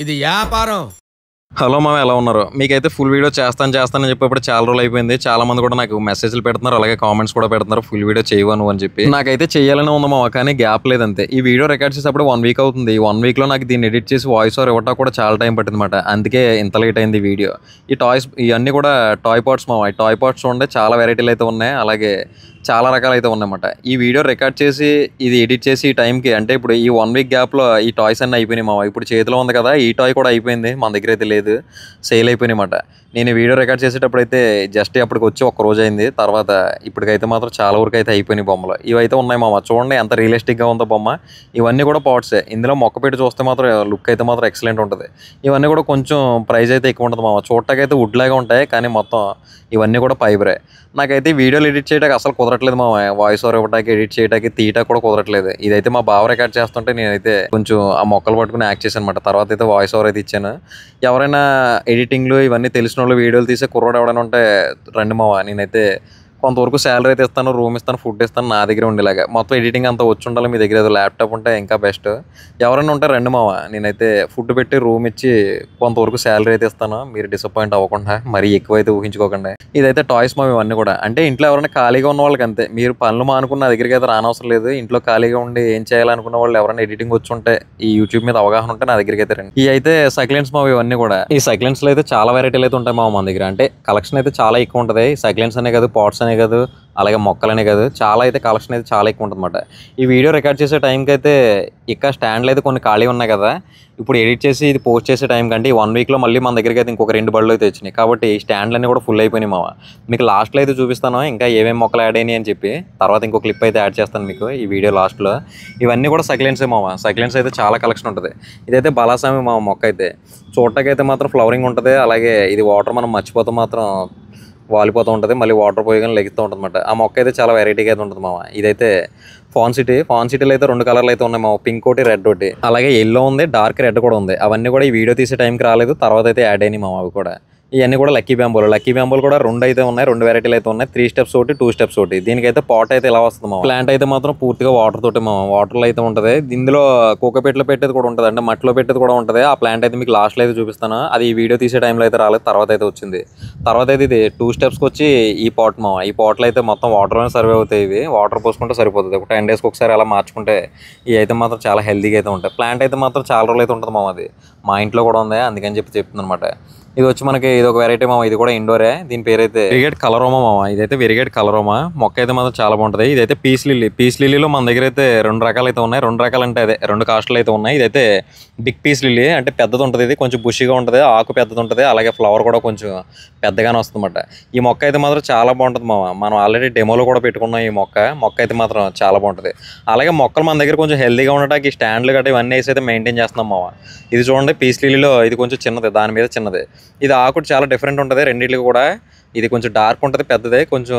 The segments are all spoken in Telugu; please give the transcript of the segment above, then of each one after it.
ఇది వ్యాపారం. హలో మామ, ఎలా ఉన్నారు? మీకైతే ఫుల్ వీడియో చేస్తానని చెప్పి ఇప్పుడు చాలా రోజులు అయిపోయింది. చాలా మంది కూడా నాకు మెసేజ్లు పెడుతున్నారు, అలాగే కామెంట్స్ కూడా పెడుతున్నారు ఫుల్ వీడియో చేయవను అని చెప్పి. నాకైతే చేయాలని ఉంది మామ, కానీ గ్యాప్ లేదంతే. ఈ వీడియో రికార్డ్ చేసేప్పుడు 1 వీక్ అవుతుంది. ఈ 1 వీక్లో నాకు దీన్ని ఎడిట్ చేసి వాయిస్ ఓవర్ ఇవ్వటం కూడా చాలా టైం పట్టింది అనమాట. అందుకే ఇంత లేట్ అయింది వీడియో. ఈ టాయ్స్ ఇవన్నీ కూడా టాయ్ పాట్స్ మామ. ఈ టాయ్ పాట్స్ చూడండి, చాలా వెరైటీలు అయితే ఉన్నాయి, అలాగే చాలా రకాలు అయితే ఉన్నాయన్నమాట. ఈ వీడియో రికార్డ్ చేసి ఇది ఎడిట్ చేసి ఈ టైంకి, అంటే ఇప్పుడు ఈ 1 వీక్ గ్యాప్లో ఈ టాయ్స్ అన్నీ అయిపోయినాయి మామ. ఇప్పుడు చేతిలో ఉంది కదా, ఈ టాయ్ కూడా అయిపోయింది, మన దగ్గర అయితే లేదు, సేల్ అయిపోయినాయి అన్నమాట. నేను ఈ వీడియో రికార్డ్ చేసేటప్పుడు అయితే జస్ట్ అప్పటికి వచ్చి 1 రోజు అయింది. తర్వాత ఇప్పటికైతే మాత్రం చాలా వరకు అయితే అయిపోయినాయి బొమ్మలు. ఇవైతే ఉన్నాయి మామ, చూడండి ఎంత రియలిస్టిక్గా ఉందో బొమ్మ. ఇవన్నీ కూడా పాట్సే. ఇందులో మొక్క పెట్టి చూస్తే మాత్రం లుక్ అయితే మాత్రం ఎక్సలెంట్ ఉంటుంది. ఇవన్నీ కూడా కొంచెం ప్రైస్ అయితే ఎక్కువ ఉంటుంది మామ. చూడటానికి అయితే వుడ్ లాగా ఉంటాయి, కానీ మొత్తం ఇవన్నీ కూడా ఫైబరే. నాకైతే వీడియోలు ఎడిట్ చేయడానికి అసలు కుదరట్లేదు మామ. వాయిస్ ఓవర్ ఇవ్వడానికి, ఎడిట్ చేయడానికి, తీయటానికి కూడా కుదరట్లేదు. ఇదైతే మా బావ రికార్డ్ చేస్తుంటే నేనైతే కొంచెం ఆ మొక్కలు పట్టుకుని యాక్ట్ చేశాను అనమాట. తర్వాత అయితే వాయిస్ ఓవర్ అయితే ఇచ్చాను. ఎవరైనా ఎడిటింగ్లు ఇవన్నీ తెలిసిన వాళ్ళు వీడియోలు తీసే కుర్రోడు ఎవరైనా ఉంటే రండి మావ. నేనైతే కొంతవరకు శాలరీ అయితే ఇస్తాను, రూమ్ ఇస్తాను, ఫుడ్ ఇస్తాను, నా దగ్గర ఉండేలాగా. మొత్తం ఎడిటింగ్ అంతా వచ్చి ఉండాలి. మీ దగ్గర ఏదో ల్యాప్టాప్ ఉంటే ఇంకా బెస్ట్. ఎవరైనా ఉంటే రండి మావ. నేనైతే ఫుడ్ పెట్టి రూమ్ ఇచ్చి కొంతవరకు శాలరీ అయితే ఇస్తాను. మీరు డిసప్పాయింట్ అవ్వకుండా, మరీ ఎక్కువైతే ఊహించుకోకండి. ఇదైతే టాయ్స్ మావి ఇవన్నీ కూడా. అంటే ఇంట్లో ఎవరైనా ఖాళీగా ఉన్న వాళ్ళకి అంతే. మీరు పనులు మానుకున్న దగ్గరికి అయితే రానవసరం లేదు. ఇంట్లో ఖాళీగా ఉండి ఏం చేయాలనుకున్న వాళ్ళు ఎవరైనా ఎడిటింగ్ వచ్చి ఉంటే, ఈ యూట్యూబ్ మీద అవగాహన ఉంటే నా దగ్గరికి అయితే రండి. ఇవి అయితే సైక్లెన్స్ మావి ఇవన్నీ కూడా. ఈ సైక్లెన్స్ లో అయితే చాలా వెరైటీలు అయితే ఉంటాయి మావ మన దగ్గర. అంటే కలెక్షన్ అయితే చాలా ఎక్కువ ఉంటుంది. సైక్లెన్స్ అనే కాదు, పాట్స్ అనే కాదు, అలాగే మొక్కలనే కాదు, చాలా అయితే కలెక్షన్ అయితే చాలా ఎక్కువ ఉంటుంది అనమాట. ఈ వీడియో రికార్డ్ చేసే టైంకి అయితే ఇక్కడ స్టాండ్లు అయితే కొన్ని ఖాళీ ఉన్నాయి కదా. ఇప్పుడు ఎడిట్ చేసి ఇది పోస్ట్ చేసే టైం కంటే ఈ 1 వీక్లో మళ్ళీ మన దగ్గరికి అయితే ఇంకొక 2 బళ్ళు అయితే వచ్చినాయి. కాబట్టి ఈ స్టాండ్లన్నీ కూడా ఫుల్ అయిపోయినాయి మావ. మీకు లాస్ట్లో అయితే చూపిస్తాను ఇంకా ఏమేమి మొక్కలు యాడ్ అయినాయి అని చెప్పి. తర్వాత ఇంకో క్లిప్ అయితే యాడ్ చేస్తాను మీకు ఈ వీడియో లాస్ట్లో. ఇవన్నీ కూడా సైక్లెన్సే మావ. సైక్లెన్స్ అయితే చాలా కలెక్షన్ ఉంటుంది. ఇదైతే బలాసామి మావ మొక్క. అయితే చూడటానికి మాత్రం ఫ్లవరింగ్ ఉంటుంది. అలాగే ఇది వాటర్ మనం మర్చిపోతే మాత్రం వాలిపోతూ ఉంటుంది, మళ్ళీ వాటర్ పోయగానే లెగుతూ ఉంటుంది అనమాట. ఆ మొక్క అయితే చాలా వెరైటీగా అయితే ఉంటుంది మామ. ఇదైతే ఫాన్ సిటీలో అయితే 2 కలర్లు అయితే ఉన్నాయి మామ, పింక్ ఒకటి, రెడ్ ఒకటి, అలాగే ఎల్లో ఉంది, డార్క్ రెడ్ కూడా ఉంది. అవన్నీ కూడా ఈ వీడియో తీసే టైంకి రాలేదు, తర్వాత అయితే యాడ్ అయినాయి మామ అవి కూడా. ఇవన్నీ కూడా లక్కీ బ్యాంబోలు కూడా 2 అయితే ఉన్నాయి, 2 వెరైటీలు అయితే ఉన్నాయి. 3 స్టెప్స్ ఒకటి, 2 స్టెప్స్ ఒకటి. దీనికైతే పాట్ అయితే ఇలా వస్తుంది మామ. ప్లాంట్ అయితే మాత్రం పూర్తిగా వాటర్ తోటి మామ, వాటర్లో అయితే ఉంటుంది. ఇందులో కోకోపెట్లో పెట్టేది కూడా ఉంటుంది, అంటే మట్టిలో పెట్టేది కూడా ఉంటుంది. ఆ ప్లాంట్ అయితే మీకు లాస్ట్లో అయితే చూపిస్తాను. అది ఈ వీడియో తీసే టైంలో అయితే రాలేదు, తర్వాత అయితే వచ్చింది. తర్వాత అయితే ఇది 2 స్టెప్స్కి వచ్చి ఈ పాట్ మామ. ఈ పాట్లో అయితే మొత్తం వాటర్లోనే సర్వే అవుతాయి. ఇవి వాటర్ పోసుకుంటే సరిపోతుంది. ఒక 10 డేస్కి ఒకసారి అలా మార్చుకుంటే ఇవి అయితే మాత్రం చాలా హెల్తీగా అయితే ఉంటాయి. ప్లాంట్ అయితే మాత్రం చాలా రోజులు అయితే ఉంటుంది మామ. అది మా ఇంట్లో కూడా ఉంది, అందుకని చెప్పి చెప్తుంది అనమాట. ఇది వచ్చి మనకి ఇది ఒక వెరైటీ మామ. ఇది కూడా ఇండోరే. దీని పేరు అయితే వెరిగేట్ కలరోమా మామ. ఇదైతే వెరిగేట్ కలరోమా మొక్క అయితే మాత్రం చాలా బాగుంటుంది. ఇదైతే పీస్ లిల్లీలో మన దగ్గర అయితే 2 రకాలు అయితే ఉన్నాయి. 2 రకాలు అంటే అదే 2 కాస్ట్లు అయితే ఉన్నాయి. ఇదైతే బిగ్ పీస్ లిల్లీ, అంటే పెద్దది ఉంటుంది. ఇది కొంచెం బుషిగా ఉంటుంది, ఆకు పెద్దది ఉంటుంది, అలాగే ఫ్లవర్ కూడా కొంచెం పెద్దగానే వస్తుంది అనమాట. ఈ మొక్క అయితే మాత్రం చాలా బాగుంటుంది మామ. మనం ఆల్రెడీ డెమోలో కూడా పెట్టుకున్నాం ఈ మొక్క అయితే మాత్రం చాలా బాగుంటుంది. అలాగే మొక్కలు మన దగ్గర కొంచెం హెల్తీగా ఉండటానికి స్టాండ్లు గట్రా ఇవన్నీ వేసి అయితే మెయింటైన్ చేస్తున్నాం మామ. ఇది చూడండి, పీస్ లిల్లీలో ఇది కొంచెం చిన్నది, దాని మీద చిన్నది. ఇది ఆకు చాలా డిఫరెంట్ ఉంటుంది రెండింటికి కూడా. ఇది కొంచెం డార్క్ ఉంటుంది, పెద్దదే కొంచెం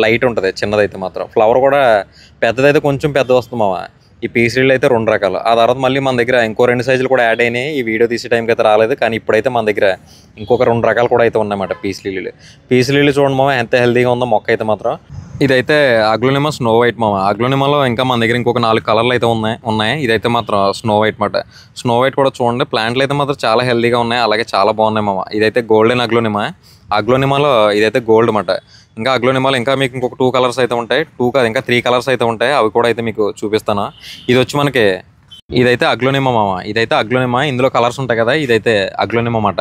లైట్ ఉంటుంది, చిన్నదైతే మాత్రం. ఫ్లవర్ కూడా పెద్దదైతే కొంచెం పెద్ద వస్తుంది మామ. ఈ పీస్ లిల్లీ అయితే 2 రకాలు. ఆ తర్వాత మళ్ళీ మన దగ్గర ఇంకో 2 సైజులు కూడా యాడ్ అయినాయి. ఈ వీడియో తీసే టైంకి అయితే రాలేదు, కానీ ఇప్పుడైతే మన దగ్గర ఇంకొక 2 రకాలు కూడా అయితే ఉన్నాయన్నమాట పీస్ లిల్లీ చూడండి మామ, ఎంత హెల్తీగా ఉందో మొక్క అయితే మాత్రం. ఇదైతే అగ్లోనిమా స్నో వైట్ మామ. అగ్లోనిమాలో ఇంకా మన దగ్గర ఇంకొక 4 కలర్లు అయితే ఉన్నాయి. ఇదైతే మాత్రం స్నో వైట్ మాట. స్నో వైట్ కూడా చూడండి, ప్లాంట్లు అయితే మాత్రం చాలా హెల్తీగా ఉన్నాయి, అలాగే చాలా బాగున్నాయి మామ. ఇదైతే గోల్డెన్ అగ్లోనిమాలో ఇదైతే గోల్డ్ మాట. ఇంకా అగ్లోనిమాలో ఇంకా మీకు ఇంకొక 2 కలర్స్ అయితే ఉంటాయి. 2 కాదు, ఇంకా 3 కలర్స్ అయితే ఉంటాయి. అవి కూడా అయితే మీకు చూపిస్తాను. ఇది వచ్చి మనకి ఇదైతే అగ్లోనిమా మామ. ఇదైతే అగ్లోనిమా, ఇందులో కలర్స్ ఉంటాయి కదా, ఇదైతే అగ్లోనిమా మాట.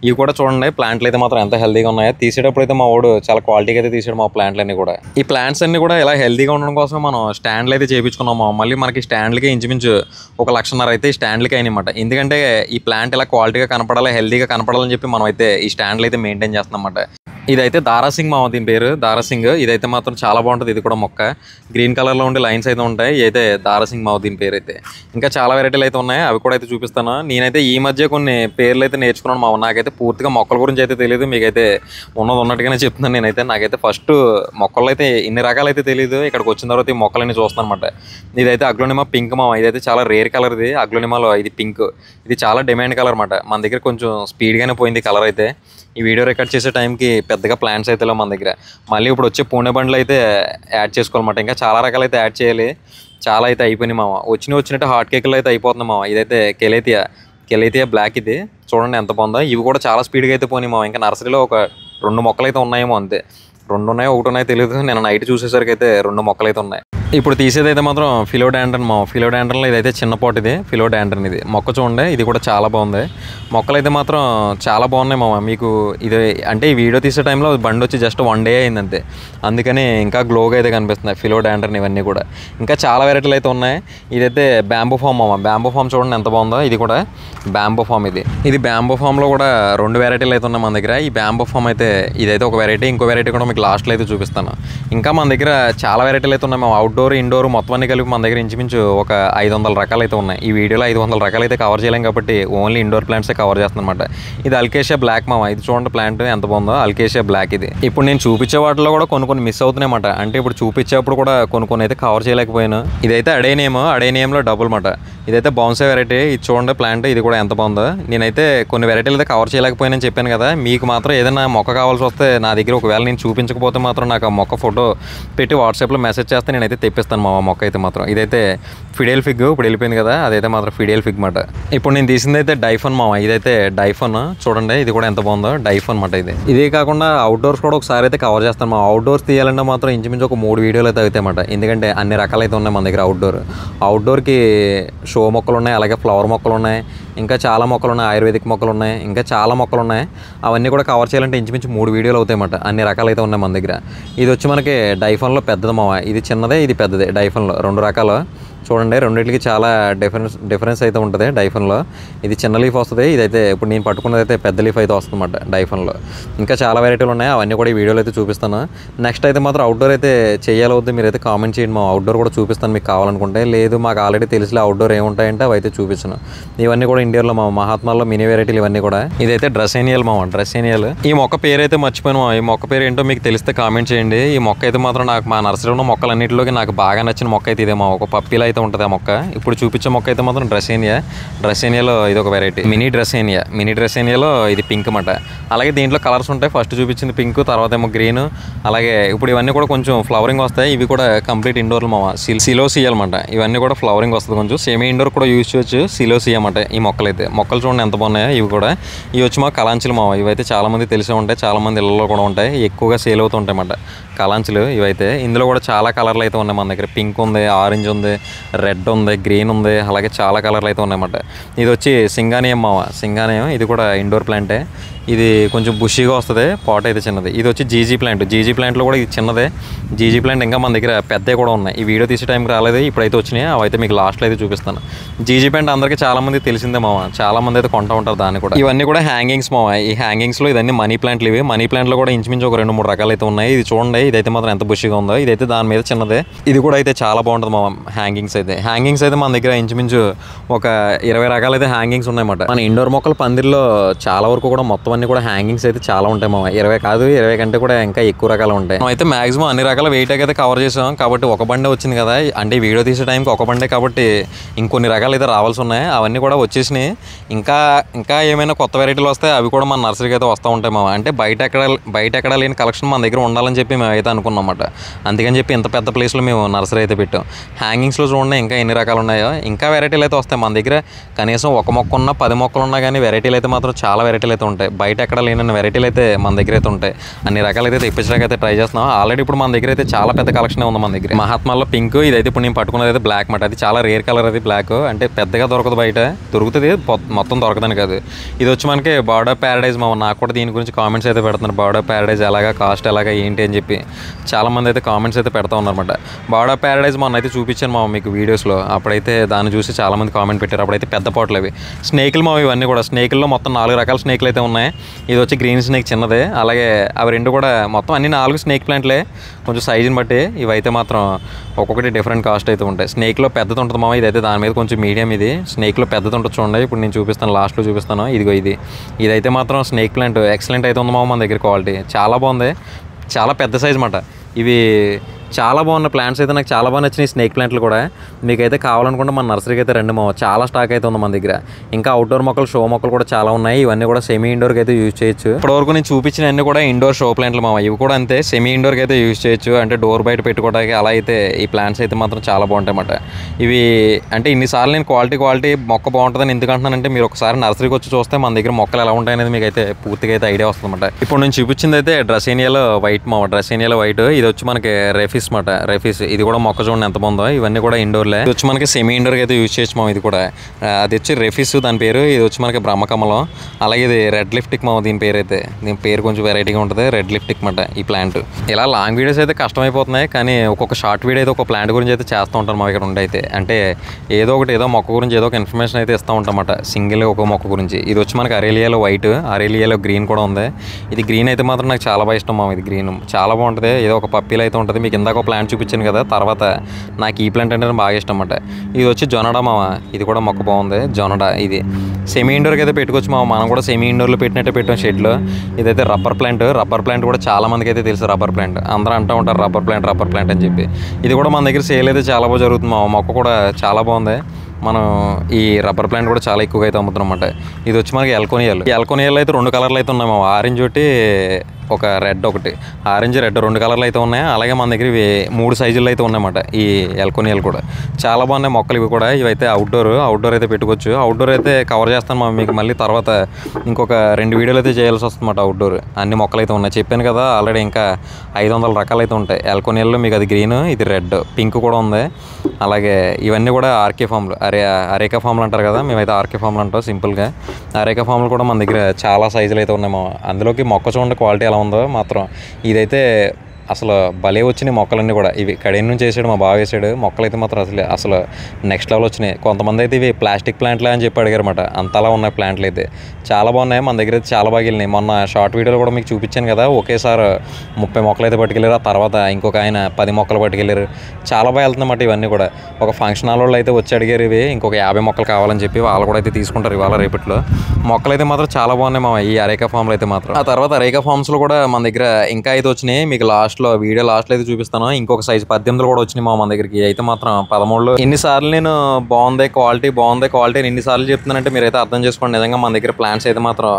ఇవి కూడా చూడండి, ప్లాంట్లు అయితే మాత్రం ఎంత హెల్తీగా ఉన్నాయో. తీసేటప్పుడు అయితే మా వాడు చాలా క్వాలిటీగా అయితే తీసాడు మా ప్లాంట్లన్నీ కూడా. ఈ ప్లాంట్స్ అన్ని కూడా ఇలా హెల్తీగా ఉండడం కోసం మనం స్టాండ్లు అయితే చేయించుకున్నాము. మళ్ళీ మనకి స్టాండ్లకి ఇంచుమించు 1,50,000 అయితే ఈ స్టాండ్లకి అయినమాట. ఎందుకంటే ఈ ప్లాంట్ ఇలా క్వాలిటీగా కనపడాలి, హెల్తీగా కనపడాలని చెప్పి మనం అయితే ఈ స్టాండ్లు అయితే మెయింటైన్ చేస్తున్నాం అన్నమాట. ఇదైతే దారాసింగ్ మామ, దీని పేరు దారాసింగ్. ఇదైతే మాత్రం చాలా బాగుంటుంది. ఇది కూడా మొక్క గ్రీన్ కలర్లో ఉండే లైన్స్ అయితే ఉంటాయి. ఇదైతే దారాసింగ్ మావ దీని పేరు అయితే. ఇంకా చాలా వెరైటీలు అయితే ఉన్నాయి, అవి కూడా అయితే చూపిస్తాను. నేనైతే ఈ మధ్య కొన్ని పేర్లు అయితే నేర్చుకున్నాను మావ. నాకైతే పూర్తిగా మొక్కల గురించి అయితే తెలియదు, మీకైతే ఉన్నట్టుగానే చెప్తున్నాను. నాకైతే ఫస్ట్ మొక్కలు అయితే ఇన్ని రకాలు అయితే తెలియదు. ఇక్కడికి వచ్చిన తర్వాత ఈ మొక్కలన్నీ చూస్తాను అనమాట. ఇదైతే అగ్లోనిమా పింక్ మావ. ఇదైతే చాలా రేర్ కలర్. ఇది అగ్లోనిమాలో ఇది పింక్. ఇది చాలా డిమాండ్ కలర్ అనమాట. మన దగ్గర కొంచెం స్పీడ్గానే పోయింది కలర్ అయితే. ఈ వీడియో రికార్డ్ చేసే టైంకి పెద్దగా ప్లాంట్స్ అయితే మన దగ్గర. మళ్ళీ ఇప్పుడు వచ్చే పూణె బండ్లు అయితే యాడ్ చేసుకోవాలన్నమాట. ఇంకా చాలా రకాలు అయితే యాడ్ చేయాలి. చాలా అయితే అయిపోయినాయి మామ. వచ్చినట్టు హాట్ కేకులు అయితే అయిపోతుంది మామ. ఇదైతే కెలేతియా. కెలైతే బ్లాక్ ఇది చూడండి ఎంత బాగుందో. ఇవి కూడా చాలా స్పీడ్గా అయితే పోనీ ఇంకా నర్సరీలో ఒక 2 మొక్కలు అయితే ఉన్నాయేమో అంతే. 2 ఉన్నాయో 1 ఉన్నాయో తెలియదు. నేను నైట్ చూసేసరికి అయితే 2 మొక్కలు అయితే ఉన్నాయి. ఇప్పుడు తీసేదైతే మాత్రం ఫిలోడాండ్రన్ ఫిలోడాండ్రన్లో ఇదైతే చిన్న పాట్ ఇది ఫిలోడాండ్రన్. ఇది మొక్క చూడండి, ఇది కూడా చాలా బాగుంది. మొక్కలు అయితే మాత్రం చాలా బాగున్నాయి మీకు ఇది అంటే ఈ వీడియో తీసే టైంలో బండి వచ్చి జస్ట్ 1 డే అయింది అంతే. అందుకని ఇంకా గ్లోగా అయితే కనిపిస్తున్నాయి ఫిలోడాండ్రన్ ఇవన్నీ కూడా. ఇంకా చాలా వెరైటీలు అయితే ఉన్నాయి. ఇదైతే బ్యాంబూ ఫామ్ బ్యాంబూ ఫామ్ చూడండి ఎంత బాగుందో. ఇది కూడా బ్యాంబూ ఫామ్. ఇది బ్యాంబూ ఫామ్లో కూడా 2 వెరైటీలు అయితే ఉన్నాయి మన దగ్గర. ఈ బ్యాంబూ ఫామ్ అయితే ఇదైతే ఒక వెరైటీ, ఇంకో వెరైటీ కూడా మీకు లాస్ట్లో అయితే చూపిస్తాను. ఇంకా మన దగ్గర చాలా వెరైటీలు అయితే ఉన్నాయి. అవుట్డోర్ ఇండోర్ మొత్తం అన్ని కలిపి మన దగ్గర ఇంచుమించు ఒక 500 రకాలు అయితే ఉన్నాయి. ఈ వీడియోలో 500 రకాలు అయితే కవర్ చేయలేం కాబట్టి ఓన్లీ ఇండోర్ ప్లాంట్సే కవర్ చేస్తాను అనమాట. ఇది అల్కేషియా బ్లాక్ ఇది చూడండి ప్లాంట్ ఎంత బాగుందో. అల్కేషియా బ్లాక్ ఇది. ఇప్పుడు నేను చూపించే వాటిలో కూడా కొన్ని మిస్ అవుతున్నాయి అన్నమాట. అంటే ఇప్పుడు చూపించేప్పుడు కూడా కొన్ని అయితే కవర్ చేయలేకపోయాను. ఇదైతే అడేనియంలో డబుల్ మాట. ఇదైతే బౌన్సే వెరైటీ. ఇది చూడండి ప్లాంట్, ఇది కూడా ఎంత బాగుందో. నేనైతే కొన్ని వెరైటీలు అయితే కవర్ చేయలేకపోయానని చెప్పాను కదా. మీకు మాత్రం ఏదైనా మొక్క కావాల్సి వస్తే నా దగ్గర ఒకవేళ నేను చూపించకపోతే మాత్రం నాకు ఆ మొక్క ఫోటో పెట్టి వాట్సాప్లో మెసేజ్ చేస్తే నేనైతే తెప్పిస్తాను మొక్క అయితే మాత్రం. ఇదైతే ఫిడేల్ ఫిగ్, ఇప్పుడు వెళ్ళిపోయింది కదా, అదైతే మాత్రం ఫిడేల్ ఫిగ్ మాట. ఇప్పుడు నేను తీసింది అయితే డైఫన్ ఇదైతే డైఫన్ చూడండి, ఇది కూడా ఎంత బాగుందో. డైఫన్ మాట ఇది. ఇదే కాకుండా అవుట్డోర్స్ కూడా ఒకసారి అయితే కవర్ చేస్తాను. అవుట్డోర్స్ తీయాలంటే మాత్రం ఇంచుమించు ఒక 3 వీడియోలు అయితే అవుతాయి అన్నమాట. ఎందుకంటే అన్ని రకాలు అయితే ఉన్నాయి మన దగ్గర. అవుట్డోర్కి షో మొక్కలు ఉన్నాయి, అలాగే ఫ్లవర్ మొక్కలు ఉన్నాయి, ఇంకా చాలా మొక్కలు ఉన్నాయి, ఆయుర్వేదిక్ మొక్కలు ఉన్నాయి, ఇంకా చాలా మొక్కలు ఉన్నాయి. అవన్నీ కూడా కవర్ చేయాలంటే ఇంచుమించు 3 వీడియోలు అవుతాయి అన్నమాట. అన్ని రకాలు అయితే ఉన్నాయి మన దగ్గర. ఇది వచ్చి మనకి డైఫన్లో పెద్దది ఇది చిన్నదే, ఇది పెద్దదే. డైఫన్లో 2 రకాలు చూడండి. రెండింటికి చాలా డిఫరెన్స్ అయితే ఉంటుంది డైఫన్లో. ఇది చిన్న లీఫ్ వస్తుంది, ఇదైతే ఇప్పుడు నేను పట్టుకున్నది అయితే పెద్ద లీఫ్ అయితే వస్తుంది అన్నమాట డైఫన్లో. ఇంకా చాలా వెరైటీలు ఉన్నాయి, అవన్నీ కూడా ఈ వీడియోలో అయితే చూపిస్తాను. నెక్స్ట్ అయితే మాత్రం అవుట్డోర్ అయితే చేయాలవుద్ది, మీరైతే కామెంట్ చేయండి. అవుట్డోర్ కూడా చూపిస్తాను మీకు కావాలనుకుంటే. లేదు మాకు ఆల్రెడీ తెలిసి అవుట్డోర్ ఏముంటాయంటే అవి అయితే చూపించను. ఇవన్నీ కూడా ఇండియాలో మహాత్మాలో మినీ వెరైటీలు ఇవన్నీ కూడా. ఇదైతే డ్రెసేనియల్ డ్రెసేనియల్. ఈ మొక్క పేరు అయితే మర్చిపోయాను. ఈ మొక్క పేరు ఏంటో మీకు తెలిస్తే కామెంట్ చేయండి. ఈ మొక్క అయితే మాత్రం నాకు మా నర్సరీలో ఉన్న మొక్కలన్నింటిలోకి నాకు బాగా నచ్చిన మొక్క అయితే ఇదే. ఒక పప్పీలో అయితే ఉంటుంది ఆ మొక్క. ఇప్పుడు చూపించే మొక్క అయితే మాత్రం డ్రెసేనియాలో ఇది ఒక వెరైటీ. మినీ డ్రెసేనియాలో ఇది పింక్ మాట. అలాగే దీంట్లో కలర్స్ ఉంటాయి. ఫస్ట్ చూపించింది పింక్, తర్వాత ఏమో గ్రీన్. అలాగే ఇప్పుడు ఇవన్నీ కూడా కొంచెం ఫ్లవరింగ్ వస్తాయి. ఇవి కూడా కంప్లీట్ ఇండోర్లో సిలోసియా అనమాట. ఇవన్నీ కూడా ఫ్లవరింగ్ వస్తుంది. కొంచెం సెమీ ఇండోర్ కూడా యూజ్ చేయొచ్చు. సిలోసియా అన్నమాట ఈ మొక్కలు అయితే. మొక్కలు చూడండి ఎంత బాగున్నాయో. ఇవి కూడా ఇవి వచ్చి కలాంచులు ఇవైతే చాలా మంది తెలిసే ఉంటాయి, చాలా మంది ఇళ్లలో కూడా ఉంటాయి, ఎక్కువగా సేల్ అవుతూ ఉంటాయి అన్నమాట కలాంచులు ఇవైతే. ఇందులో కూడా చాలా కలర్లు అయితే ఉన్నాయి మన దగ్గర. పింక్ ఉంది, ఆరెంజ్ ఉంది, రెడ్ ఉంది, గ్రీన్ ఉంది, అలాగే చాలా కలర్లు అయితే ఉన్నాయన్నమాట. ఇది వచ్చి సింగానియం ఇది కూడా ఇండోర్ ప్లాంటే. ఇది కొంచెం బుషీగా వస్తుంది, పాట్ అయితే చిన్నది. ఇది వచ్చి జీజీ ప్లాంట్లో కూడా ఇది చిన్నదే. జీజీ ప్లాంట్ ఇంకా మన దగ్గర పెద్దవి కూడా ఉన్నాయి. ఈ వీడియో తీసే టైంకి రాలేదు, ఇప్పుడైతే వచ్చినాయి. అవైతే మీకు లాస్ట్లో అయితే చూపిస్తాను. జీజీ ప్లాంట్ అందరికీ చాలా మంది తెలిసిందే చాలా మంది అయితే కొంటూ ఉంటారు దాన్ని కూడా. ఇవన్నీ కూడా హ్యాంగింగ్స్ ఈ హ్యాంగింగ్స్లో ఇదన్నీ మనీ ప్లాంట్లు. ఇవి మనీ ప్లాంట్లో కూడా ఇంచుమించు ఒక 2-3 రకాలు అయితే ఉన్నాయి. ఇది చూడండి, ఇదైతే మాత్రం ఎంత బుషీగా ఉందో. ఇదైతే దాని మీద చిన్నదే. ఇది కూడా అయితే చాలా బాగుంటుంది హ్యాంగింగ్స్ అయితే మన దగ్గర ఇంచుమించు ఒక 20 రకాలు అయితే హ్యాంగింగ్స్ ఉన్నాయన్నమాట. మన ఇండోర్ మొక్కల పందిర్లో చాలా వరకు కూడా మొత్తం అన్ని కూడా హ్యాంగింగ్స్ అయితే చాలా ఉంటాయి 20 కాదు, 20 కంటే కూడా ఇంకా ఎక్కువ రకాలు ఉంటాయి. అయితే మాక్సిమం అన్ని రకాల వెయిట్ అయితే కవర్ చేసాం కాబట్టి ఒక బండే వచ్చింది కదా. అంటే వీడియో తీసే టైంకి ఒక బండే కాబట్టి ఇంకొన్ని రకాలు అయితే రావాల్సి ఉన్నాయి. అవన్నీ కూడా వచ్చేసినాయి. ఇంకా ఏమైనా కొత్త వెరైటీలు వస్తాయి, అవి కూడా మన నర్సరీకి అయితే వస్తూ ఉంటాయి అంటే బయట ఎక్కడ లేని కలెక్షన్ మన దగ్గర ఉండాలని చెప్పి మేము అయితే అనుకున్నాం అన్నమాట. అందుకని చెప్పి ఇంత పెద్ద ప్లేస్లో మేము నర్సరీ అయితే పెట్టాం. హ్యాంగింగ్స్లో చూడండి ఇంకా ఎన్ని రకాలు ఉన్నాయో. ఇంకా వెరైటీలు అయితే వస్తాయి మన దగ్గర. కనీసం ఒక మొక్క ఉన్నా 10 మొక్కలు ఉన్నా కానీ వెరైటీలు అయితే మాత్రం చాలా వెరైటీలు అయితే ఉంటాయి. బయట ఎక్కడ లేని వెరైటీలు అయితే మన దగ్గర అయితే ఉంటాయి. అన్ని రకాలు అయితే తెప్పించడానికి అయితే ట్రై చేస్తున్నాం. ఆల్రెడీ ఇప్పుడు మన దగ్గర అయితే చాలా పెద్ద కలెక్షన్ ఉంది మన దగ్గర. మహాత్మాలో పింక్, ఇదైతే ఇప్పుడు నేను పట్టుకున్నది అయితే బ్లాక్ మాట. అది చాలా రేర్ కలర్, అది బ్లాక్. అంటే పెద్దగా దొరకదు, బయట దొరుకుతుంది, మొత్తం దొరకదని కాదు. ఇది వచ్చి మనకి బర్డ్ ఆఫ్ ప్యారడైజ్ నాకు కూడా దీని గురించి కామెంట్స్ అయితే పెడుతున్నారు. బర్డ్ ఆఫ్ ప్యారడైజ్ ఎలాగా, కాస్ట్ ఎలాగా, ఏంటి అని చెప్పి చాలా మంది అయితే కామెంట్స్ అయితే పెడతా ఉన్నారన్నమాట. బర్డ్ ఆఫ్ ప్యారడైజ్ మొన్న అయితే చూపించాను మీకు వీడియోస్లో. అప్పుడైతే దాన్ని చూసి చాలా మంది కామెంట్ పెట్టారు. అప్పుడైతే పెద్ద పోట్లు అవి స్నేకులు ఇవన్నీ కూడా. స్నేకుల్లో మొత్తం 4 రకాల స్నేకులు అయితే ఉన్నాయి. ఇది వచ్చి గ్రీన్ స్నేక్ చిన్నదే. అలాగే అవి 2 కూడా మొత్తం అన్ని 4 స్నేక్ ప్లాంట్లే, కొంచెం సైజుని బట్టి. ఇవైతే మాత్రం ఒక్కొక్కటి డిఫరెంట్ కాస్ట్ అయితే ఉంటాయి. స్నేక్లో పెద్దది ఉంటుంది ఇదైతే దాని మీద కొంచెం మీడియం. ఇది స్నేక్లో పెద్దది ఉంటుంది చూడండి. ఇప్పుడు నేను చూపిస్తాను, లాస్ట్లో చూపిస్తాను. ఇదిగో ఇదైతే మాత్రం స్నేక్ ప్లాంట్ ఎక్సలెంట్ అయితే ఉంది మన దగ్గర. క్వాలిటీ చాలా బాగుంది, చాలా పెద్ద సైజ్ మాట. ఇవి చాలా బాగున్న ప్లాంట్స్ అయితే నాకు చాలా బాగా నచ్చినాయి. స్నేక్ ప్లాంట్లు కూడా మీకైతే కావాలనుకుంటే మన నర్సరీకి అయితే రండి మావ. చాలా స్టాక్ అయితే ఉంది మన దగ్గర. ఇంకా అవుట్డోర్ మొక్కలు, షో మొక్కలు కూడా చాలా ఉన్నాయి. ఇవన్నీ కూడా సెమీ ఇండోర్కి అయితే యూజ్ చేయొచ్చు. ఇప్పటివరకు నేను చూపించిన అన్ని కూడా ఇండోర్ షో ప్లాంట్లు మావ. ఇవి కూడా అంతే, సెమీ ఇండోర్కి అయితే యూజ్ చేయొచ్చు. అంటే డోర్ బయట పెట్టుకోవడానికి అలా అయితే ఈ ప్లాంట్స్ అయితే మాత్రం చాలా బాగుంటాయి అన్నమాట. ఇవి అంటే ఇన్నిసార్లు నేను క్వాలిటీ మొక్క బాగుంటుందని ఎందుకు అంటున్నానంటే, మీరు ఒకసారి నర్సరీకి వచ్చి చూస్తే మన దగ్గర మొక్కలు ఎలా ఉంటాయి అనేది మీకు అయితే పూర్తిగా అయితే ఐడియా వస్తుంది అనమాట. ఇప్పుడు నేను చూపించింది అయితే డ్రసేనియాలో వైట్ మావ. డ్రసేనియాలో వైట్ ఇది వచ్చి మనకి రెఫిస్ మాట. రెఫిస్ ఇది కూడా మొక్క చూడండి ఎంత బాగుందో. ఇవన్నీ కూడా ఇండోర్లే. ఇది వచ్చి మనకి సెమీ ఇండోర్కి అయితే యూజ్ చేయొచ్చు మావ. ఇది కూడా అది వచ్చి రెఫిస్ దాని పేరు. ఇది వచ్చి మనకి బ్రహ్మకమలం. అలాగే ఇది రెడ్ లిప్టిక్ మావ. దీని పేరు అయితే, దీని పేరు కొంచెం వెరైటీగా ఉంటుంది, రెడ్ లిప్టిక్ మాట ఈ ప్లాంట్. ఇలా లాంగ్ వీడియోస్ అయితే కష్టమైపోతున్నాయి, కానీ ఒక్కొక్క షార్ట్ వీడియో అయితే ఒక ప్లాంట్ గురించి అయితే చేస్తూ ఉంటాను మా ఇక్కడ ఉండి అయితే. అంటే ఏదో మొక్క గురించి ఏదో ఒక ఇన్ఫర్మేషన్ అయితే ఇస్తూ ఉంటామన్నమాట, సింగిల్ ఒక మొక్క గురించి. ఇది వచ్చి మనకి అరేలియాలో వైట్, అరేలియాలో గ్రీన్ కూడా ఉంది. ఇది గ్రీన్ అయితే మాత్రం నాకు చాలా బాగా ఇష్టం మామ. ఇది గ్రీన్ చాలా బాగుంటుంది, ఏదో ఒక పప్పీలు అయితే ఉంటుంది. మీకు ఇందాక ఒక ప్లాంట్ చూపించాను కదా, తర్వాత నాకు ఈ ప్లాంట్ అంటే బాగా ఇష్టం అన్నమాట. ఇది వచ్చి జొనడా మామ. ఇది కూడా మొక్క బాగుంది, జొనడా. ఇది సెమీ ఇండోర్కి అయితే పెట్టుకోవచ్చు మామ. మనం కూడా సెమీ ఇండోర్లో పెట్టినట్టే పెట్టాం షెడ్లో. ఇదైతే రబ్బర్ ప్లాంట్ కూడా చాలా మందికి అయితే తెలుసు. రబ్బర్ ప్లాంట్ అందరూ అంటూ ఉంటారు రబ్బర్ ప్లాంట్ అని చెప్పి. ఇది కూడా మన దగ్గర సేల్ అయితే చాలా బాగా జరుగుతుంది మామ. మొక్క కూడా చాలా బాగుంది. మనం ఈ రబ్బర్ ప్లాంట్ కూడా చాలా ఎక్కువగా అయితే అమ్ముతున్నాం అన్నమాట. ఇది వచ్చి మనకి ఎల్కోనియాలు అయితే 2 కలర్లు అయితే ఉన్నాయి మామ. ఆరెంజ్ ఒకటి, ఒక రెడ్ ఒకటి. ఆరెంజ్ రెడ్ 2 కలర్లు అయితే ఉన్నాయి. అలాగే మన దగ్గర ఇవి 3 సైజుల్లో అయితే ఉన్నాయన్నమాట. ఈ ఎల్కోనియాలు కూడా చాలా బాగున్నాయి మొక్కలు. ఇవి కూడా ఇవైతే అవుట్డోర్ అయితే పెట్టుకోవచ్చు. అవుట్డోర్ అయితే కవర్ చేస్తాను మామ మీకు. మళ్ళీ తర్వాత ఇంకొక 2 వీడియోలు అయితే చేయాల్సి వస్తుంది అన్నమాట. అవుట్డోర్ అన్ని మొక్కలు అయితే ఉన్నాయి, చెప్పాను కదా ఆల్రెడీ. ఇంకా 500 రకాలు అయితే ఉంటాయి ఎల్కోనియాల్లో. మీకు అది గ్రీన్, ఇది రెడ్, పింక్ కూడా ఉంది. అలాగే ఇవన్నీ కూడా ఆర్కే ఫామ్లు, అరేకా ఫామ్లు అంటారు కదా, మేమైతే ఆర్కే ఫామ్లు అంటాం సింపుల్గా. అరేకా ఫామ్లు కూడా మన దగ్గర చాలా సైజులు అయితే ఉన్నాయి మామ. అందులోకి మొక్క చూడండి క్వాలిటీ ఎలా ఉందో మాత్రం. ఇదైతే అసలు భలే వచ్చినాయి మొక్కలన్నీ కూడా. ఇవి కడియం నుంచి వేసాడు మా బావ, వేసాడు మొక్కలు అయితే మాత్రం అసలు నెక్స్ట్ లెవెల్ వచ్చినాయి. కొంతమంది అయితే ఇవి ప్లాస్టిక్ ప్లాంట్లే అని చెప్పి అడిగారన్నమాట. అంతలా ఉన్నాయి ప్లాంట్లు అయితే, చాలా బాగున్నాయి. మన దగ్గర అయితే చాలా బాగా వెళ్ళినాయి. మొన్న షార్ట్ వీడియోలో కూడా మీకు చూపించాను కదా, ఒకేసారి 30 మొక్కలు అయితే పట్టుకెళ్ళారు. ఆ తర్వాత ఇంకొక ఆయన 10 మొక్కలు పట్టుకెళ్ళారు. చాలా బాగా వెళ్తుందన్నమాట ఇవన్నీ కూడా. ఒక ఫంక్షన్ హాల్ వాళ్ళు అయితే వచ్చి అడిగారు ఇవి ఇంకొక 50 మొక్కలు కావాలని చెప్పి. వాళ్ళు కూడా అయితే తీసుకుంటారు ఇవాళ రేపట్లో. మొక్కలు అయితే మాత్రం చాలా బాగున్నాయి మా ఈ అరేకా ఫామ్లో అయితే మాత్రం. ఆ తర్వాత అరేకా ఫామ్స్లో కూడా మన దగ్గర ఇంకా అయితే వచ్చినాయి. మీకు వీడియో లాస్ట్లో అయితే చూపిస్తాను. ఇంకొక సైజు 18 కూడా వచ్చినాయి మన దగ్గరికి. అయితే మాత్రం 13లో. ఎన్నిసార్లు నేను బాగుంది క్వాలిటీ అని ఎన్నిసార్లు చెప్తున్నానంటే మీరైతే అర్థం చేసుకోండి. నిజంగా మన దగ్గర ప్లాంట్స్ అయితే మాత్రం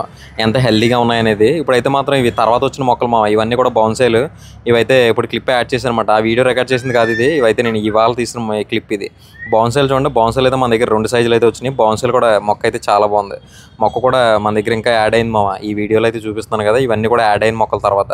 ఎంత హెల్దీగా ఉన్నాయనేది. ఇప్పుడైతే మాత్రం ఇవి తర్వాత వచ్చిన మొక్కలు మా ఇవన్నీ కూడా బౌన్సేలు. ఇవైతే ఇప్పుడు క్లిప్ యాడ్ చేశాను అనమాట. ఆ వీడియో రికార్డ్ చేసింది కాదు ఇది. ఇవైతే నేను ఇవాళ తీసిన క్లిప్ ఇది. బౌన్సేలు చూడండి. బౌన్సేలు అయితే మన దగ్గర 2 సైజులు అయితే వచ్చినాయి. బౌన్సేలు కూడా మొక్క అయితే చాలా బాగుంది. మొక్క కూడా మన దగ్గర ఇంకా యాడ్ అయింది మామ. ఈ వీడియోలో అయితే చూపిస్తున్నాను కదా, ఇవన్నీ కూడా యాడ్ అయిన మొక్కల తర్వాత.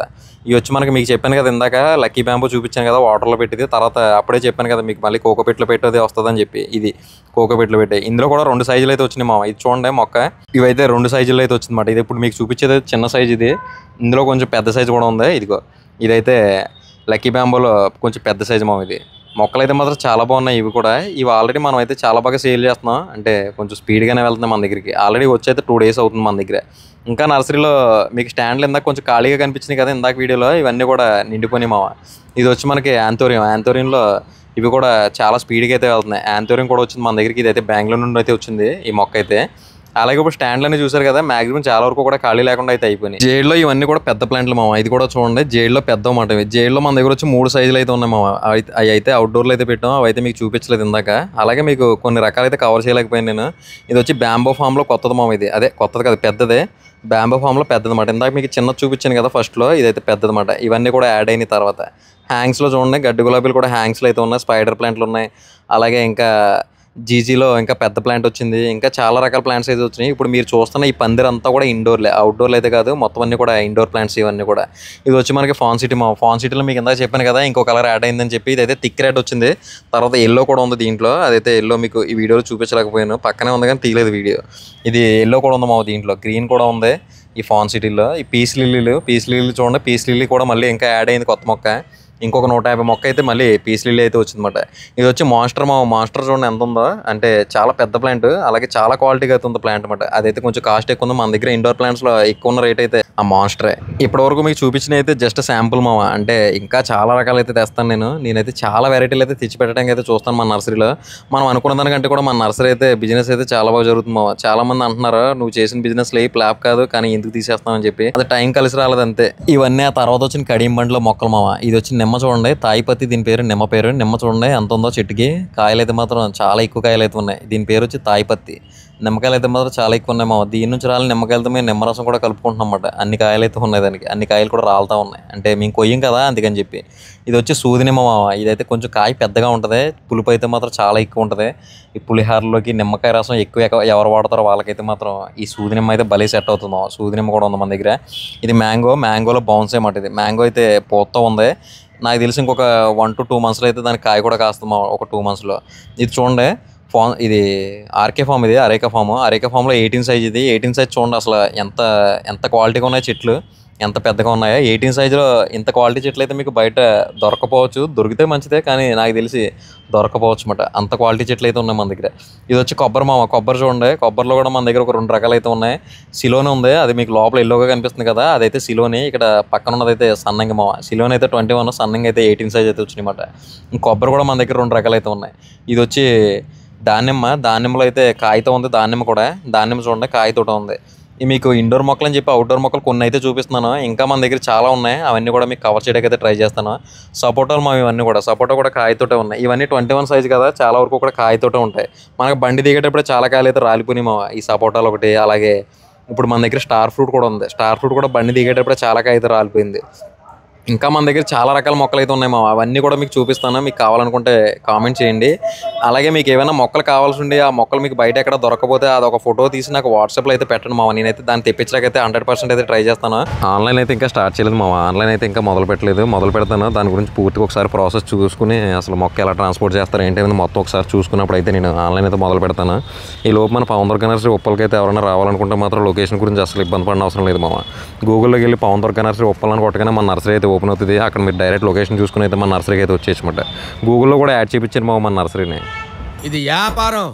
ఇవి వచ్చి మనకి మీకు చెప్పాను కదా ఇందాక, లక్కీ బ్యాంబూ చూపించాను కదా వాటర్లో పెట్టింది. తర్వాత అప్పుడే చెప్పాను కదా మీకు మళ్ళీ కోకోపెట్లో పెట్టేది వస్తుందని చెప్పి. ఇది కోకోపెట్లో పెట్టే. ఇందులో కూడా 2 సైజులు అయితే వచ్చినాయి మామ. ఇది చూడండి మొక్క. ఇవైతే 2 సైజుల్లో అయితే వచ్చిందన్నమాట. ఇది ఇప్పుడు మీకు చూపించేది చిన్న సైజు. ఇది ఇందులో కొంచెం పెద్ద సైజు కూడా ఉంది. ఇదిగో ఇదైతే లక్కీ బ్యాంబూలో కొంచెం పెద్ద సైజు మామ. ఇది మొక్కలు అయితే మాత్రం చాలా బాగున్నాయి. ఇవి ఆల్రెడీ మనం అయితే చాలా బాగా సేల్ చేస్తున్నాం. అంటే కొంచెం స్పీడ్గానే వెళ్తున్నాం మన దగ్గరికి. ఆల్రెడీ వచ్చైతే 2 డేస్ అవుతుంది మన దగ్గర. ఇంకా నర్సరీలో మీకు స్టాండ్లు ఇందాక కొంచెం ఖాళీగా కనిపించినాయి కదా ఇందాక వీడియోలో, ఇవన్నీ కూడా నిండిపోయినాయి మామ. ఇది వచ్చి మనకి యాంథోరియంలో ఇవి కూడా చాలా స్పీడ్గా అయితే వెళ్తున్నాయి. యాంథోరియం కూడా వచ్చింది మన దగ్గరికి. ఇదైతే బెంగళూరు నుండి అయితే వచ్చింది ఈ మొక్క అయితే. అలాగే ఇప్పుడు స్టాండ్లన్నీ చూసారు కదా, మాక్సిమం చాలా వరకు కూడా ఖాళీ లేకుండా అయితే అయిపోయినాయి. జేడ్లో ఇవన్నీ కూడా పెద్ద ప్లాంట్లు మామ. ఇది కూడా చూడండి, జేడ్లో పెద్ద మాట. జేడ్లో మన దగ్గర వచ్చి 3 సైజులు అయితే ఉన్నాయి మామ. అవి అయితే అవుట్డోర్లో అయితే పెట్టాం. అవి అయితే మీకు చూపించలేదు ఇందాక. అలాగే మీకు కొన్ని రకాలైతే కవర్ చేయలేకపోయాను నేను. ఇది వచ్చి బ్యాంబో ఫామ్లో కొత్తది మామ. ఇది అదే కొత్తది కదా, పెద్దదే. బ్యాంబో ఫామ్లో పెద్దదన్నమాట. ఇందాక మీకు చిన్నది చూపించాను కదా ఫస్ట్లో, ఇదైతే పెద్దదన్నమాట. ఇవన్నీ కూడా యాడ్ అయిన తర్వాత హ్యాంగ్స్లో చూడండి, గడ్డి గులాబీలు కూడా హ్యాంగ్స్లో అయితే ఉన్నాయి. స్పైడర్ ప్లాంట్లు ఉన్నాయి. అలాగే ఇంకా జీజీలో ఇంకా పెద్ద ప్లాంట్ వచ్చింది. ఇంకా చాలా రకాల ప్లాంట్స్ అయితే వచ్చినాయి. ఇప్పుడు మీరు చూస్తున్న ఈ పందిర్ అంతా కూడా ఇండోర్లే, అవుట్డోర్లు అయితే కాదు. మొత్తం అన్ని కూడా ఇండోర్ ప్లాంట్స్ ఇవన్నీ కూడా. ఇది వచ్చి మనకి ఫాన్ సిటీలో మీకు ఇందాక చెప్పాను కదా ఇంకో కలర్ యాడ్ అయిందని చెప్పి. ఇదైతే థిక్ రెడ్ వచ్చింది. తర్వాత ఎల్లో కూడా ఉంది దీంట్లో. అదైతే ఎల్లో మీకు ఈ వీడియోలో చూపించలేకపోయాను, పక్కనే ఉంది కానీ తీయలేదు వీడియో. ఇది ఎల్లో కూడా ఉంది మా దీంట్లో. గ్రీన్ కూడా ఉంది ఈ ఫాన్ సిటీలో. ఈ పీస్ లిల్లీలు చూడండి. పీస్ లిల్లీ కూడా మళ్ళీ ఇంకా యాడ్ అయింది కొత్త మొక్క. ఇంకొక 150 మొక్క అయితే మళ్ళీ పీస్ లిల్లీ అయితే వచ్చిందన్నమాట. ఇది వచ్చి మాన్స్టర్ చూడండి ఎంత ఉందో. అంటే చాలా పెద్ద ప్లాంట్, అలాగే చాలా క్వాలిటీగా అయితే ఉంది ప్లాంట్ అనమాట. అదైతే కొంచెం కాస్ట్ ఎక్కువ ఉంది. మన దగ్గర ఇండోర్ ప్లాంట్స్లో ఎక్కువ ఉన్న రేట్ అయితే ఆ మాన్స్టరే. ఇప్పటివరకు మీకు చూపించిన అయితే జస్ట్ శాంపుల్ మామ. అంటే ఇంకా చాలా రకాలైతే తెస్తాను నేనైతే చాలా వెరైటీలు అయితే తెచ్చి పెట్టడానికి అయితే చూస్తాను మన నర్సరీలో. మనం అనుకున్న దానికంటే కూడా మన నర్సరీ అయితే బిజినెస్ అయితే చాలా బాగా జరుగుతుంది మామ. చాలా మంది అంటున్నారు నువ్వు చేసిన బిజినెస్ లే ప్లాప్ కాదు కానీ ఎందుకు తీసేస్తామని చెప్పి. అది టైం కలిసి రాలేదు అంతే. ఇవన్నీ ఆ తర్వాత వచ్చిన కడియం బండిలో మొక్కలు మామ. ఇది వచ్చి నిమ్మ చూడండి, తాయిపత్తి దీని పేరు. నిమ్మ పేరు నిమ్మ చూడండి ఎంత ఉందో చెట్టుకి. కాయలు అయితే మాత్రం చాలా ఎక్కువ కాయలు అయితే ఉన్నాయి. దీని పేరు వచ్చి తాయిపత్తి. నిమ్మకాయలు అయితే మాత్రం చాలా ఎక్కువ ఉన్నాయి మామ. దీని నుంచి రాలి నిమ్మకాయలతో మేము నిమ్మరసం కూడా కలుపుకుంటున్నాం అన్నమాట. అన్ని కాయలు అయితే ఉన్నాయి దానికి. అన్ని కాయలు కూడా రాలుతూ ఉన్నాయి. అంటే మేము కొయ్యం కదా అందుకని చెప్పి. ఇది వచ్చి సూది నిమ్మ మామ. ఇదైతే కొంచెం కాయ పెద్దగా ఉంటుంది. పులుపు అయితే మాత్రం చాలా ఎక్కువ ఉంటుంది. ఈ పులిహారలోకి నిమ్మకాయ రసం ఎక్కువ ఎవరు వాడతారో వాళ్ళకైతే మాత్రం ఈ సూది నిమ్మ అయితే భలే సెట్ అవుతుంది మామ. సూది నిమ్మ కూడా ఉంది మన దగ్గర. ఇది మ్యాంగోలో బౌన్స్ అన్నమాట. ఇది మ్యాంగో అయితే పోతూ ఉంది. నాకు తెలిసి ఇంకొక 1 to 2 monthsలో అయితే దానికి కాయ కూడా కాస్తుంది మామ. ఒక 2 monthsలో. ఇది చూడండి ఇది ఆర్కే ఫామ్. ఇది అరేకా ఫామ్లో 18 సైజ్. ఇది 18 సైజ్ చూడండి అసలు ఎంత క్వాలిటీగా ఉన్నాయి చెట్లు, ఎంత పెద్దగా ఉన్నాయో. 18 సైజులో ఇంత క్వాలిటీ చెట్లు అయితే మీకు బయట దొరకపోవచ్చు. దొరికితే మంచిదే కానీ నాకు తెలిసి దొరకపోవచ్చు అన్నమాట. అంత క్వాలిటీ చెట్లు అయితే ఉన్నాయి మన దగ్గర. ఇది వచ్చి కొబ్బరి మామ. కొబ్బరి చూడండి. కొబ్బరిలో కూడా మన దగ్గర ఒక 2 రకాలు అయితే ఉన్నాయి. సిలోని ఉంది. అది మీకు లోపల ఎల్లోగా కనిపిస్తుంది కదా, అదైతే సిలోని. ఇక్కడ పక్కన ఉన్నదైతే సన్నంగి మామ. సిలోని అయితే 21, సన్నంగి అయితే 18 సైజ్ అయితే వచ్చినాయి అన్నమాట. కొబ్బరి కూడా మన దగ్గర 2 రకాలు అయితే ఉన్నాయి. ఇది వచ్చి దానిమ్మలో అయితే కాయతో ఉంది. దానిమ్మ చూడండి కాయతోట ఉంది. మీకు ఇండోర్ మొక్కలు అని చెప్పి అవుట్డోర్ మొక్కలు కొన్ని అయితే చూపిస్తున్నాను. ఇంకా మన దగ్గర చాలా ఉన్నాయి. అవన్నీ కూడా మీకు కవర్ చేయడానికి అయితే ట్రై చేస్తాను. సపోటాలు మా ఇవన్నీ కూడా సపోటా కూడా కాయతోటే ఉన్నాయి. ఇవన్నీ 21 సైజ్ కదా, చాలా వరకు కూడా కాయతోటే ఉంటాయి. మనకు బండి దిగేటప్పుడు చాలా కాయలు అయితే రాలిపోయినాయి మా. ఈ సపోటాలు ఒకటి, అలాగే ఇప్పుడు మన దగ్గర స్టార్ ఫ్రూట్ కూడా ఉంది. స్టార్ ఫ్రూట్ కూడా బండి దిగేటప్పుడు చాలా కాయ అయితే రాలిపోయింది. ఇంకా మన దగ్గర చాలా రకాల మొక్కలు అయితే ఉన్నాయి మామ. అవన్నీ కూడా మీకు చూపిస్తాను. మీకు కావాలనుకుంటే కామెంట్ చేయండి. అలాగే మీకు ఏమైనా మొక్కలు కావాల్సి ఉండి ఆ మొక్కలు మీకు బయట ఎక్కడ దొరకకపోతే అదొక ఫోటో తీసి నాకు వాట్సాప్లో అయితే పెట్టండి మామ. నేనైతే దాన్ని తెప్పించడానికైతే 100% అయితే ట్రై చేస్తాను. ఆన్లైన్ అయితే ఇంకా స్టార్ట్ చేయలేదు మామ. ఆన్లైన్ అయితే ఇంకా మొదలు పెడతాను. దాని గురించి పూర్తిగా ఒకసారి ప్రాసెస్ చూసుకుని అసలు మొక్క ఎలా ట్రాన్స్పోర్ట్ చేస్తారు ఏంటి అనేది మొత్తం ఒకసారి చూసుకున్నప్పుడు అయితే నేను ఆన్లైన్ అయితే మొదలు పెడతాను. ఈ లోపు మన పవన్ దుర్గా నర్సరీ ఉప్పలకి అయితే ఎవరైనా రావాలనుకుంటే మాత్రం లొకేషన్ గురించి అసలు ఇబ్బంది పడిన అవసరం లేదు మామ. గూగుల్లోకి వెళ్ళి పవన్ దుర్గా నర్సరీ ఉప్పలని కొట్టగానే మన నర్సరీ అయితే ఓపెన్ అవుతుంది. అక్కడ మీరు డైరెక్ట్ లొకేషన్ చూసుకుని అయితే మన నర్సరీకి అయితే వచ్చేయమాట. గూగుల్లో కూడా యాడ్ చేయించాను మామ మన నర్సరీని. ఇది వ్యాపారం.